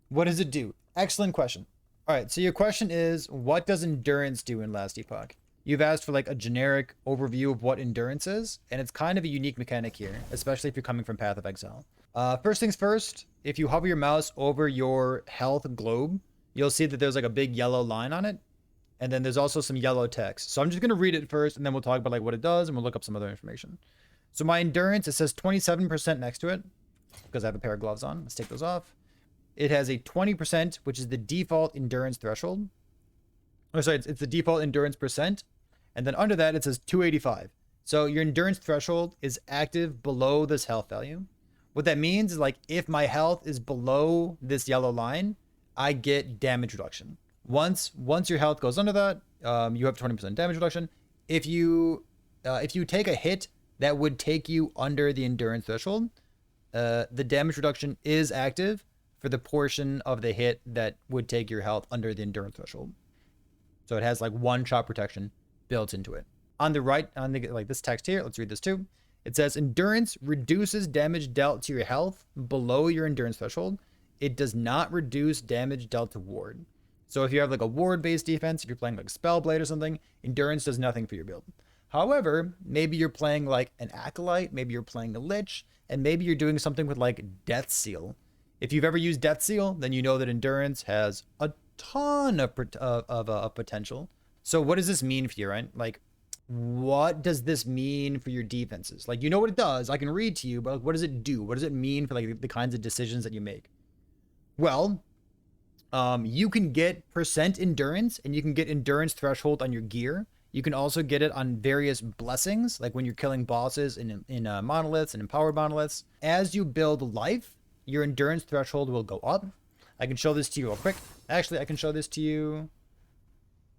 What does it do? Excellent question. All right, so your question is, what does endurance do in Last Epoch? You've asked for like a generic overview of what endurance is, and it's kind of a unique mechanic here, especially if you're coming from Path of Exile. First things first, if you hover your mouse over your health globe, you'll see that there's like a big yellow line on it, and then there's also some yellow text. So I'm just gonna read it first, and then we'll talk about like what it does, and we'll look up some other information. So my endurance, it says 27% next to it, because I have a pair of gloves on. Let's take those off. It has a 20%, which is the default endurance threshold. Oh, sorry, it's the default endurance percent. And then under that, it says 285. So your endurance threshold is active below this health value. What that means is like if my health is below this yellow line, I get damage reduction. Once your health goes under that, you have 20% damage reduction. If you take a hit that would take you under the endurance threshold, the damage reduction is active for the portion of the hit that would take your health under the endurance threshold. So it has like one shot protection built into it. On the right, on the like this text here, let's read this too. It says endurance reduces damage dealt to your health below your endurance threshold. It does not reduce damage dealt to ward. So if you have like a ward-based defense, if you're playing like Spellblade or something, endurance does nothing for your build. However, maybe you're playing like an Acolyte, maybe you're playing a Lich, and maybe you're doing something with like Death Seal. If you've ever used Death Seal, then you know that endurance has a ton of potential. So what does this mean for you, right? Like, what does this mean for your defenses? Like, you know what it does. I can read to you, but like, what does it do? What does it mean for like the kinds of decisions that you make? Well, you can get percent endurance, and you can get endurance threshold on your gear. You can also get it on various blessings, like when you're killing bosses in monoliths and empowered monoliths. As you build life, your endurance threshold will go up. I can show this to you real quick. Actually, I can show this to you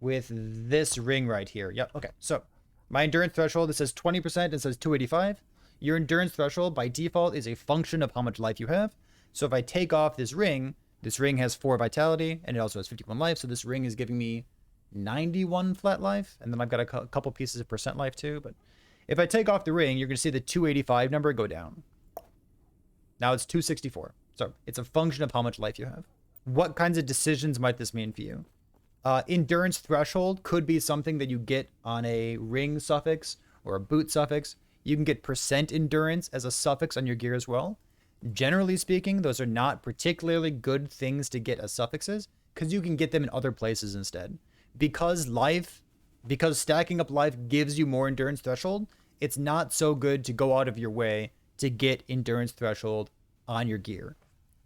with this ring right here. Yep. Okay. So my endurance threshold, it says 20%. It says 285. Your endurance threshold by default is a function of how much life you have. So if I take off this ring has 4 vitality, and it also has 51 life. So this ring is giving me 91 flat life. And then I've got a couple pieces of percent life too. But if I take off the ring, you're going to see the 285 number go down. Now it's 264. So it's a function of how much life you have. What kinds of decisions might this mean for you? Endurance threshold could be something that you get on a ring suffix or a boot suffix. You can get percent endurance as a suffix on your gear as well. Generally speaking, those are not particularly good things to get as suffixes because you can get them in other places instead. Because stacking up life gives you more endurance threshold, it's not so good to go out of your way to get endurance threshold on your gear,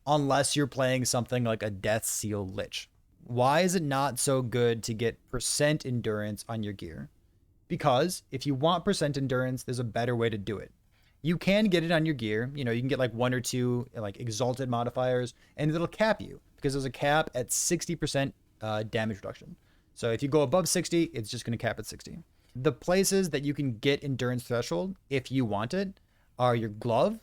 unless you're playing something like a Death Seal Lich. Why is it not so good to get percent endurance on your gear? Because if you want percent endurance, there's a better way to do it. You can get it on your gear. You know, you can get like 1 or 2 like exalted modifiers, and it'll cap you because there's a cap at 60% damage reduction. So if you go above 60, it's just going to cap at 60. The places that you can get endurance threshold, if you want it, are your glove.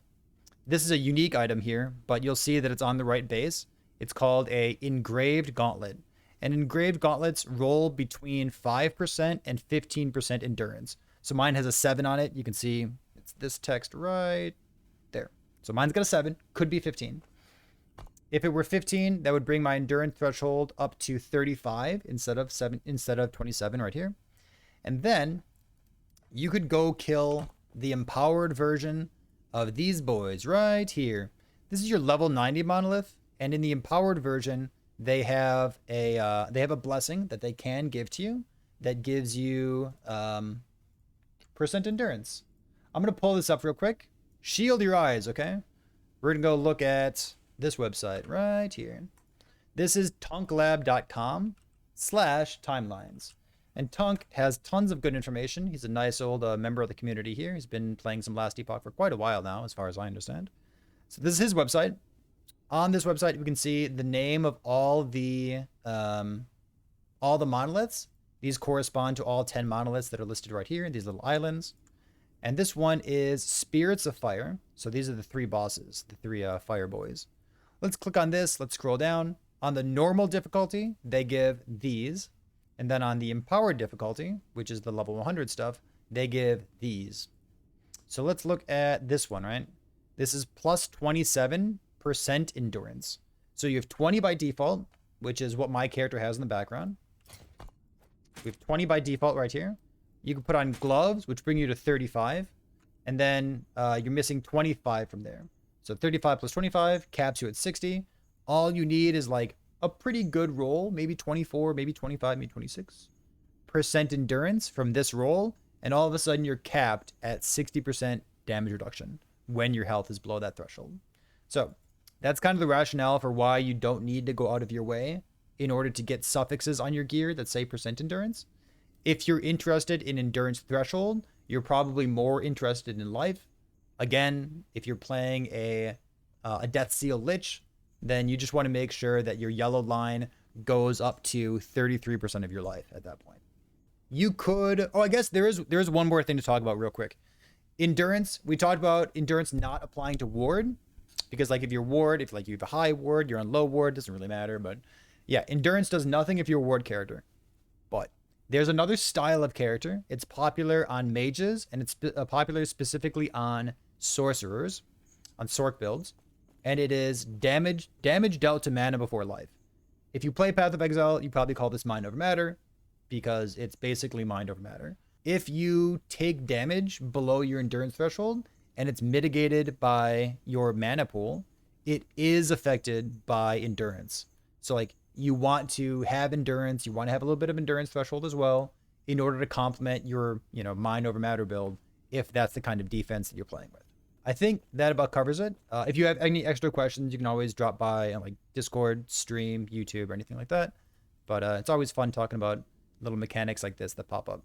This is a unique item here, but you'll see that it's on the right base. It's called a engraved gauntlet. And engraved gauntlets roll between 5% and 15% endurance. So mine has a 7 on it. You can see it's this text right there. So mine's got a 7, could be 15. If it were 15, that would bring my endurance threshold up to 35 instead of 27 right here. And then you could go kill the empowered version of these boys right here. This is your level 90 monolith, and in the empowered version, they have a blessing that they can give to you that gives you percent endurance. I'm gonna pull this up real quick. Shield your eyes, okay? We're gonna go look at this website right here. This is tunklab.com/timelines. And Tunk has tons of good information. He's a nice old member of the community here. He's been playing some Last Epoch for quite a while now, as far as I understand. So this is his website. On this website, we can see the name of all the monoliths. These correspond to all 10 monoliths that are listed right here, these little islands. And this one is Spirits of Fire. So these are the 3 bosses, the 3 fire boys. Let's click on this. Let's scroll down. On the normal difficulty, they give these. And then on the empowered difficulty, which is the level 100 stuff, they give these. So let's look at this one, right? This is plus 27% endurance. So you have 20 by default, which is what my character has in the background. We have 20 by default right here. You can put on gloves, which bring you to 35. And then you're missing 25 from there. So 35 plus 25 caps you at 60. All you need is like a pretty good roll, maybe 24, maybe 25, maybe 26% endurance from this roll. And all of a sudden you're capped at 60% damage reduction when your health is below that threshold. So that's kind of the rationale for why you don't need to go out of your way in order to get suffixes on your gear that say percent endurance. If you're interested in endurance threshold, you're probably more interested in life. Again, if you're playing a Death Seal Lich, then you just want to make sure that your yellow line goes up to 33% of your life at that point. You could, I guess there is one more thing to talk about real quick. Endurance, we talked about endurance not applying to ward, because like if you're ward, if like you have a high ward, you're on low ward, doesn't really matter. But yeah, endurance does nothing if you're a ward character. But there's another style of character. It's popular on mages, and it's popular specifically on sorcerers, on sorc builds, and it is damage dealt to mana before life. If you play Path of Exile, you probably call this mind over matter, because it's basically mind over matter. If you take damage below your endurance threshold and it's mitigated by your mana pool, it is affected by endurance. So like you want to have endurance, you want to have a little bit of endurance threshold as well in order to complement your, mind over matter build if that's the kind of defense that you're playing with. I think that about covers it. If you have any extra questions, you can always drop by on like Discord, stream, YouTube, or anything like that. But it's always fun talking about little mechanics like this that pop up.